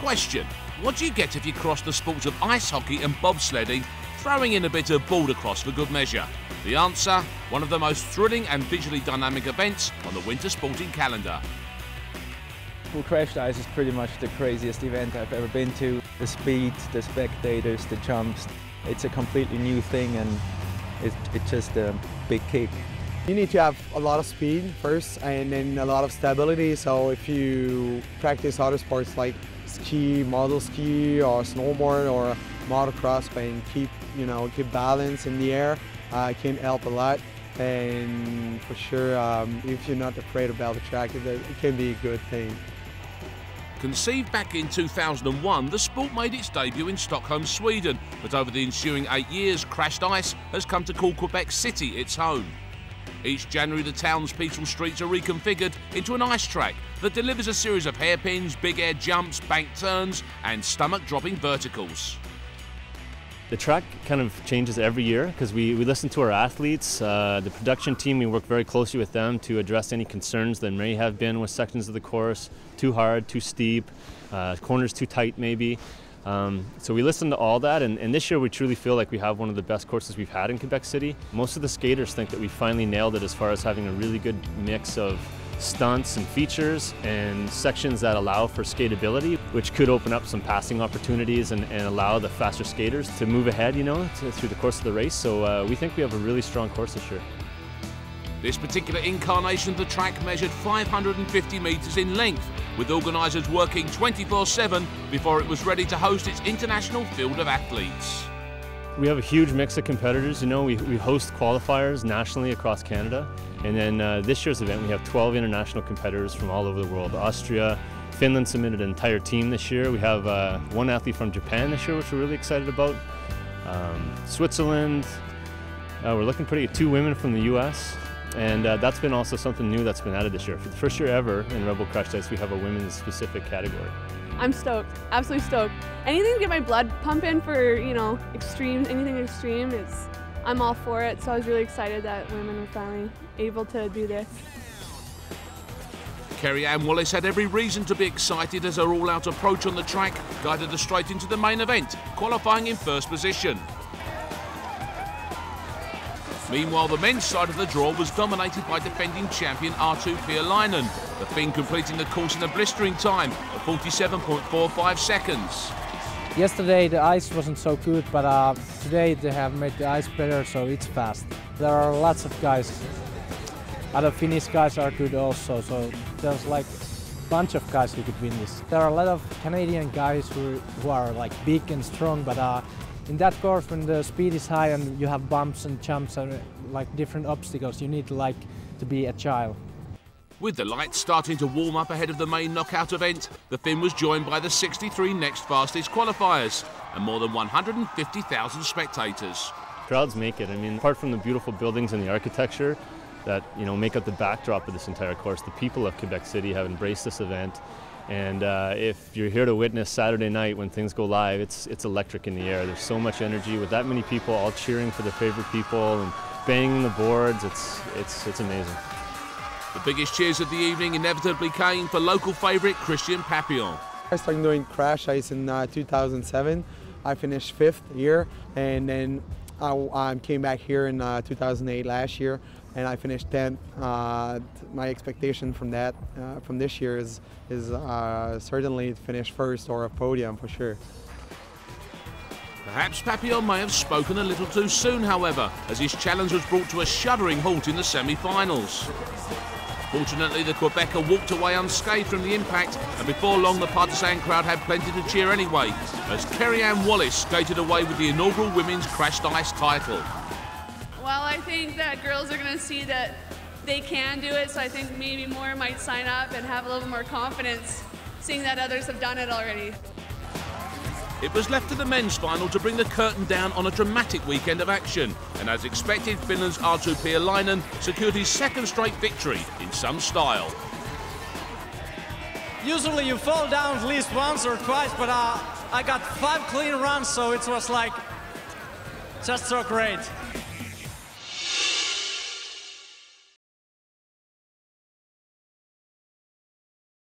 Question: what do you get if you cross the sports of ice hockey and bobsledding, throwing in a bit of boardercross for good measure? The answer: one of the most thrilling and visually dynamic events on the winter sporting calendar. Well, Crashed Ice is pretty much the craziest event I've ever been to. The speed, the spectators, the jumps. It's a completely new thing, and it's just a big kick. You need to have a lot of speed first and then a lot of stability. So if you practice other sports like ski, model ski or snowboard or motocross and keep balance in the air, it can help a lot. And for sure, if you're not afraid about the track, it can be a good thing. Conceived back in 2001, the sport made its debut in Stockholm, Sweden, but over the ensuing 8 years, Crashed Ice has come to call Quebec City its home. Each January, the town's peaceful streets are reconfigured into an ice track that delivers a series of hairpins, big air jumps, bank turns and stomach-dropping verticals. The track kind of changes every year because we listen to our athletes. The production team, we work very closely with them to address any concerns that may have been with sections of the course. Too hard, too steep, corners too tight maybe. So we listen to all that, and this year we truly feel like we have one of the best courses we've had in Quebec City. Most of the skaters think that we finally nailed it as far as having a really good mix of stunts and features and sections that allow for skateability, which could open up some passing opportunities and allow the faster skaters to move ahead, through the course of the race. So we think we have a really strong course this year. This particular incarnation of the track measured 550 metres in length, with organisers working 24/7 before it was ready to host its international field of athletes. We have a huge mix of competitors. We host qualifiers nationally across Canada. And then this year's event, we have 12 international competitors from all over the world. Austria, Finland submitted an entire team this year. We have one athlete from Japan this year, which we're really excited about. Switzerland, we're looking pretty good. 2 women from the US. And that's been also something new that's been added this year. For the first year ever in Rebel Crashed Ice, we have a women's specific category. I'm stoked, absolutely stoked. Anything to get my blood pumping for, extreme, anything extreme, I'm all for it. So I was really excited that women were finally able to do this. Kerry-Ann Wallace had every reason to be excited as her all-out approach on the track guided her straight into the main event, qualifying in first position. Meanwhile, the men's side of the draw was dominated by defending champion Arttu Pielainen, the Finn completing the course in a blistering time of 47.45 seconds. Yesterday the ice wasn't so good, but today they have made the ice better, so it's fast. There are lots of guys. Other Finnish guys are good also, so there's like a bunch of guys who could win this. There are a lot of Canadian guys who are like big and strong, but in that course, when the speed is high and you have bumps and jumps and like different obstacles, you need to be agile. With the lights starting to warm up ahead of the main knockout event, the Finn was joined by the 63 next fastest qualifiers and more than 150,000 spectators. Crowds make it. Apart from the beautiful buildings and the architecture that make up the backdrop of this entire course, the people of Quebec City have embraced this event. And if you're here to witness Saturday night when things go live, it's electric in the air. There's so much energy with that many people all cheering for their favorite people and banging the boards. It's amazing. The biggest cheers of the evening inevitably came for local favourite Christian Papillon. I started doing Crash Ice in 2007. I finished 5th year, and then I came back here in 2008 last year, and I finished 10th. My expectation from this year is certainly to finish first or a podium for sure. Perhaps Papillon may have spoken a little too soon, however, as his challenge was brought to a shuddering halt in the semi-finals. Fortunately, the Quebecer walked away unscathed from the impact, and before long the partisan crowd had plenty to cheer anyway, as Kerry-Ann Wallace skated away with the inaugural Women's Crashed Ice title. Well, I think that girls are going to see that they can do it, so I think maybe more might sign up and have a little more confidence, seeing that others have done it already. It was left to the men's final to bring the curtain down on a dramatic weekend of action, and as expected, Finland's Arttu Pielainen secured his 2nd straight victory in some style. Usually you fall down at least once or twice, but I got 5 clean runs, so it was like just so great.